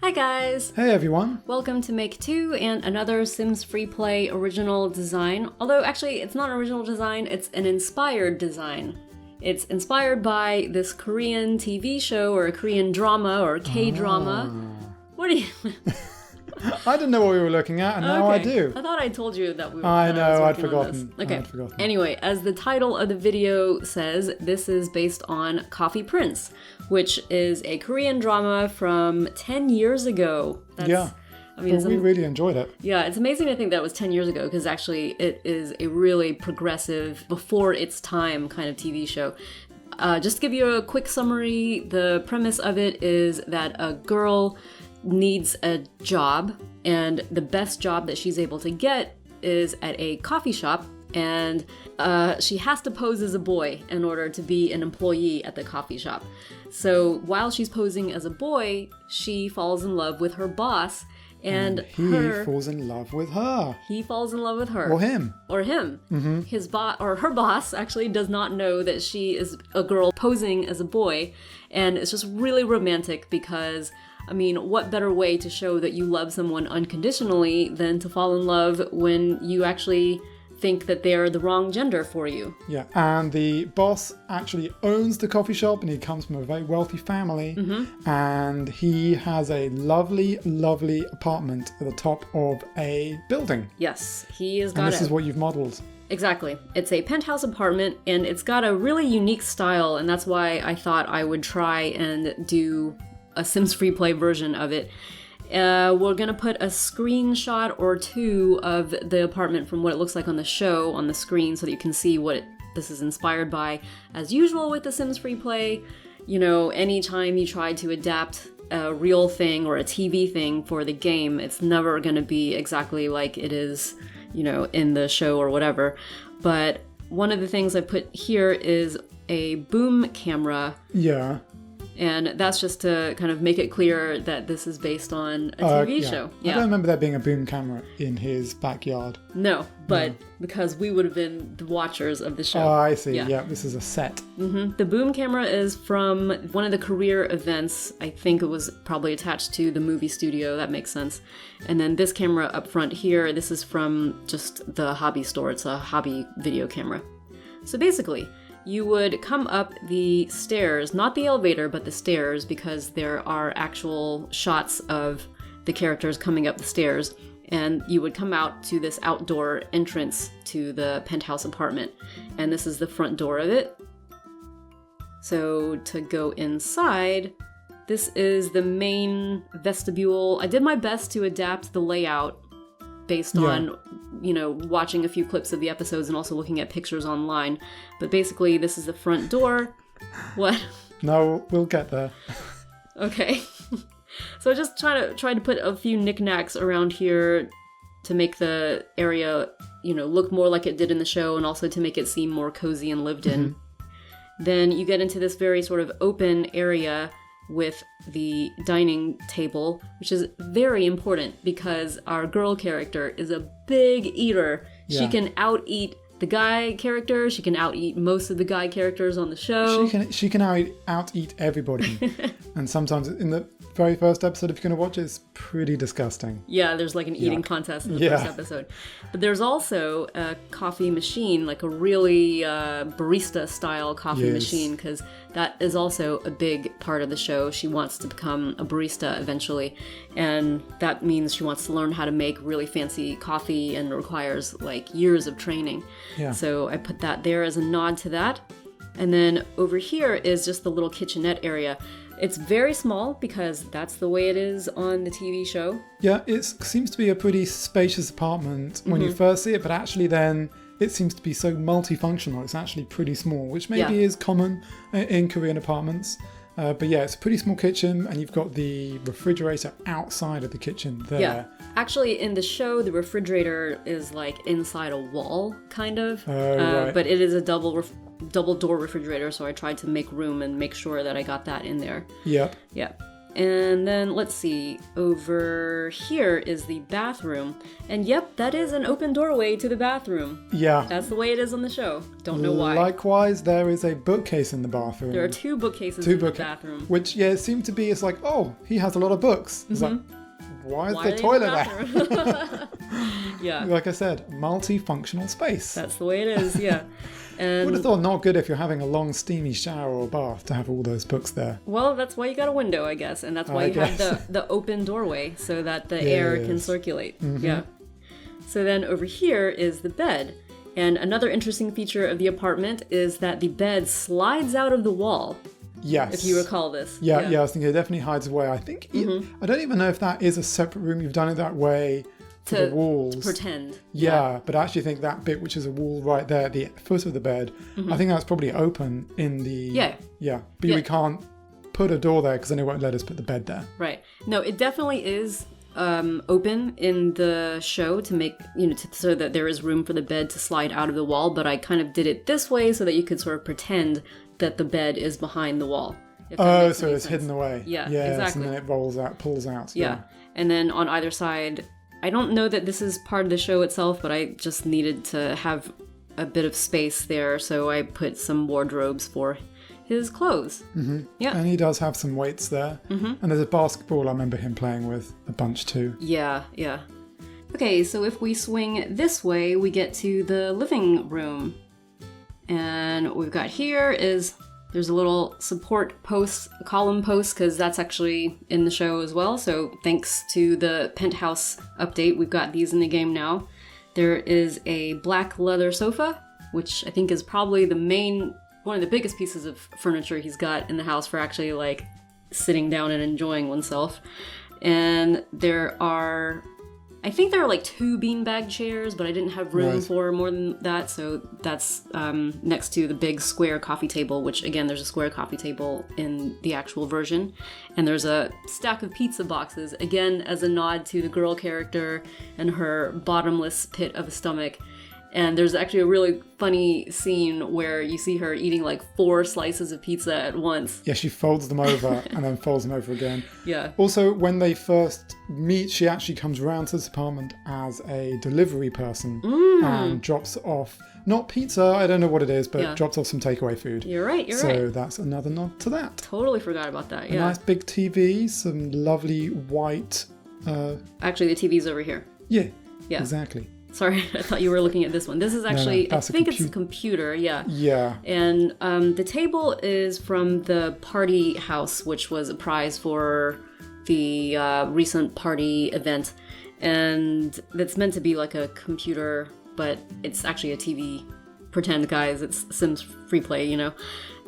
Hi guys! Hey everyone! Welcome to Make 2 and another Sims FreePlay original design. Although actually it's not an original design, it's an inspired design. It's inspired by this Korean TV show or a Korean drama or KDrama. What do you... I didn't know what we were looking at, and now I do. I thought I told you that we were. I know, I'd forgotten. Okay. I'd forgotten. Anyway, as the title of the video says, this is based on Coffee Prince, which is a Korean drama from 10 years ago. Yeah. I mean, we really enjoyed it. Yeah, it's amazing to think that was 10 years ago, because actually it is a really progressive, before its time kind of TV show. Just to give you a quick summary, the premise of it is that a girl needs a job, and the best job that she's able to get is at a coffee shop, and she has to pose as a boy in order to be an employee at the coffee shop. So while she's posing as a boy, she falls in love with her boss, and he falls in love with her. He falls in love with her. Or him. Or him. Mm-hmm. His boss, or her boss, actually does not know that she is a girl posing as a boy, and it's just really romantic because, I mean, what better way to show that you love someone unconditionally than to fall in love when you actually think that they're the wrong gender for you? Yeah, and the boss actually owns the coffee shop, and he comes from a very wealthy family, and he has a lovely, lovely apartment at the top of a building. Yes, he has got it. And this is what you've modeled. Exactly. It's a penthouse apartment, and it's got a really unique style, and that's why I thought I would try and do a Sims FreePlay version of it. We're gonna put a screenshot or two of the apartment from what it looks like on the show on the screen so that you can see what this is inspired by. As usual with the Sims FreePlay, you know, anytime you try to adapt a real thing or a TV thing for the game, it's never gonna be exactly like it is, you know, in the show or whatever. But one of the things I put here is a boom camera. Yeah. And that's just to kind of make it clear that this is based on a TV show. Yeah. I don't remember there being a boom camera in his backyard. No, but because we would have been the watchers of the show. Oh, I see. Yeah, this is a set. The boom camera is from one of the career events. I think it was probably attached to the movie studio. That makes sense. And then this camera up front here, this is from just the hobby store. It's a hobby video camera. So basically, you would come up the stairs, not the elevator, but the stairs, because there are actual shots of the characters coming up the stairs, and you would come out to this outdoor entrance to the penthouse apartment, and this is the front door of it. So to go inside, this is the main vestibule. I did my best to adapt the layout based on, you know, watching a few clips of the episodes and also looking at pictures online. But basically, this is the front door. What? No, we'll get there. Okay. So I just tried to put a few knickknacks around here to make the area, you know, look more like it did in the show, and also to make it seem more cozy and lived in. Then you get into this very sort of open area with the dining table, which is very important because our girl character is a big eater. Yeah. She can out-eat the guy character. She can out-eat most of the guy characters on the show. She can out-eat everybody. And sometimes in the very first episode, if you're going to watch it, it's pretty disgusting. Yeah, there's like an eating contest in the first episode. But there's also a coffee machine, like a really barista-style coffee machine, because that is also a big part of the show. She wants to become a barista eventually, and that means she wants to learn how to make really fancy coffee, and requires like years of training. Yeah. So I put that there as a nod to that. And then over here is just the little kitchenette area. It's very small because that's the way it is on the TV show. Yeah, it seems to be a pretty spacious apartment when you first see it, but actually then it seems to be so multifunctional. It's actually pretty small, which maybe is common in Korean apartments. But yeah, it's a pretty small kitchen, and you've got the refrigerator outside of the kitchen there. Yeah, actually in the show, the refrigerator is like inside a wall, kind of. Right. But it is a double door refrigerator, so I tried to make room and make sure that I got that in there. Yep. Yeah. And then, let's see, over here is the bathroom. And yep, that is an open doorway to the bathroom. Yeah. That's the way it is on the show. Don't know why. Likewise, there is a bookcase in the bathroom. There are 2 bookcases in the bathroom. Which, yeah, it seemed to be, it's like, oh, he has a lot of books. It's like, why is the toilet there? Yeah. Like I said, multifunctional space. That's the way it is, yeah. And would have thought not good if you're having a long steamy shower or bath to have all those books there. Well, that's why you got a window, I guess, and that's why you have the open doorway so that the air can circulate. Yeah. So then over here is the bed. And another interesting feature of the apartment is that the bed slides out of the wall. Yes. If you recall this. Yeah, I was thinking it definitely hides away. I think, I don't even know if that is a separate room. You've done it that way for the walls. To pretend. Yeah, but I actually think that bit, which is a wall right there at the foot of the bed, I think that's probably open in the... Yeah. Yeah, but we can't put a door there because then it won't let us put the bed there. Right. No, it definitely is open in the show to make, so that there is room for the bed to slide out of the wall, but I kind of did it this way so that you could sort of pretend that the bed is behind the wall. Oh, so it's hidden away. Yeah, yes, exactly. And then it rolls out, pulls out. Yeah. And then on either side, I don't know that this is part of the show itself, but I just needed to have a bit of space there, so I put some wardrobes for his clothes. Yeah. And he does have some weights there. And there's a basketball I remember him playing with a bunch too. Yeah. Okay, so if we swing this way, we get to the living room. And what we've got here is there's a little support post, column post, because that's actually in the show as well. So thanks to the Penthouse update, we've got these in the game now. There is a black leather sofa, which I think is probably one of the biggest pieces of furniture he's got in the house for actually like sitting down and enjoying oneself. And I think there are like 2 beanbag chairs, but I didn't have room for more than that, so that's next to the big square coffee table, which again, there's a square coffee table in the actual version. And there's a stack of pizza boxes, again as a nod to the girl character and her bottomless pit of a stomach. And there's actually a really funny scene where you see her eating like 4 slices of pizza at once. Yeah, she folds them over and then folds them over again. Yeah. Also, when they first meet, she actually comes around to this apartment as a delivery person and drops off, not pizza, I don't know what it is, but drops off some takeaway food. You're right. So that's another nod to that. Totally forgot about that, A nice big TV, some lovely white... Actually, the TV's over here. Yeah, exactly. Sorry, I thought you were looking at this one. This is actually, I think it's a computer, yeah. Yeah. And the table is from the party house, which was a prize for the recent party event. And it's meant to be like a computer, but it's actually a TV. Pretend, guys, it's Sims FreePlay,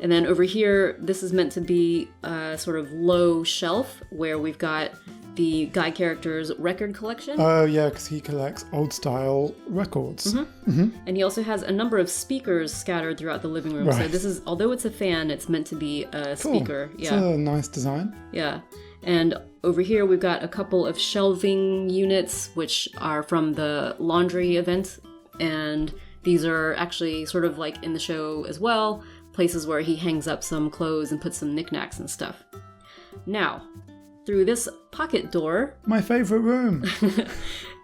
And then over here, this is meant to be a sort of low shelf where we've got the guy character's record collection. Oh, yeah, because he collects old-style records. And he also has a number of speakers scattered throughout the living room. So this is, although it's a fan, it's meant to be a speaker. Yeah. It's a nice design. Yeah. And over here, we've got a couple of shelving units, which are from the laundry event. And these are actually sort of like in the show as well, places where he hangs up some clothes and puts some knickknacks and stuff. Now, through this pocket door... My favorite room!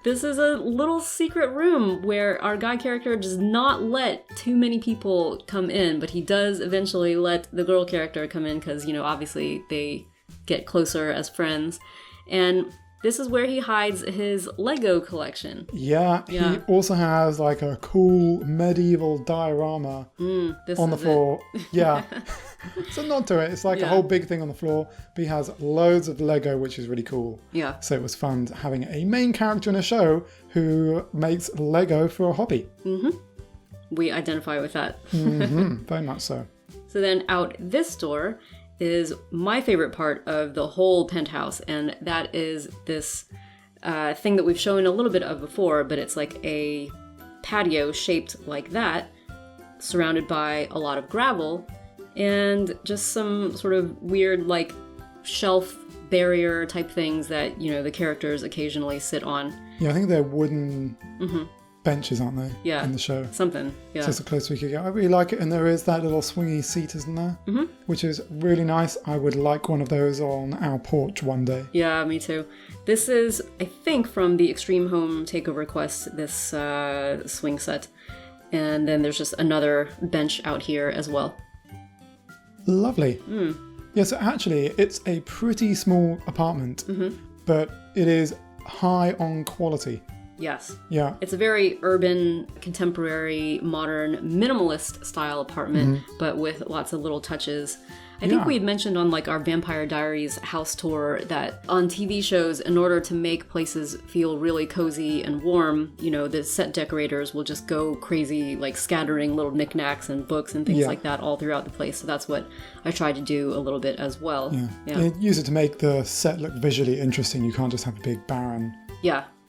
This is a little secret room where our guy character does not let too many people come in, but he does eventually let the girl character come in because, obviously they get closer as friends. And this is where he hides his Lego collection. Yeah, he also has like a cool medieval diorama on the floor. Yeah. It's a nod to it. It's like a whole big thing on the floor, but he has loads of Lego, which is really cool. Yeah. So it was fun having a main character in a show who makes Lego for a hobby. We identify with that. Very much so. So then out this door is my favorite part of the whole penthouse, and that is this thing that we've shown a little bit of before, but it's like a patio shaped like that, surrounded by a lot of gravel, and just some sort of weird like shelf barrier type things that, the characters occasionally sit on. Yeah, I think they're wooden benches, aren't they? Yeah. In the show. Something. Yeah. So it's the closest we could get. I really like it. And there is that little swingy seat, isn't there? Mm-hmm. Which is really nice. I would like one of those on our porch one day. Yeah, me too. This is, I think, from the Extreme Home Takeover Quest, this swing set. And then there's just another bench out here as well. Lovely. Yeah, so actually, it's a pretty small apartment, but it is high on quality. Yes. Yeah. It's a very urban, contemporary, modern, minimalist style apartment, but with lots of little touches. I think we had mentioned on like our Vampire Diaries house tour that on TV shows, in order to make places feel really cozy and warm, you know, the set decorators will just go crazy, like scattering little knickknacks and books and things like that all throughout the place. So that's what I tried to do a little bit as well. Yeah. You use it to make the set look visually interesting. You can't just have a big barren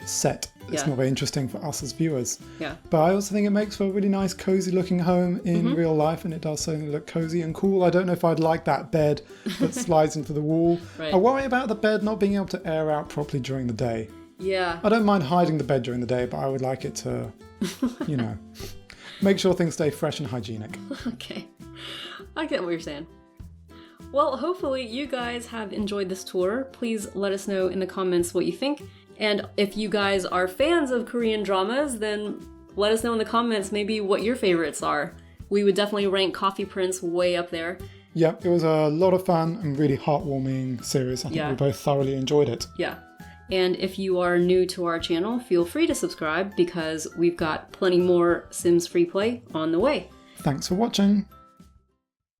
set. It's not very interesting for us as viewers. Yeah. But I also think it makes for a really nice, cozy looking home in real life, and it does certainly look cozy and cool. I don't know if I'd like that bed that slides into the wall. Right. I worry about the bed not being able to air out properly during the day. Yeah. I don't mind hiding the bed during the day, but I would like it to, you know, make sure things stay fresh and hygienic. Okay. I get what you're saying. Well, hopefully you guys have enjoyed this tour. Please let us know in the comments what you think. And if you guys are fans of Korean dramas, then let us know in the comments maybe what your favorites are. We would definitely rank Coffee Prince way up there. Yeah, it was a lot of fun and really heartwarming series. I think we both thoroughly enjoyed it. Yeah. And if you are new to our channel, feel free to subscribe because we've got plenty more Sims FreePlay on the way. Thanks for watching.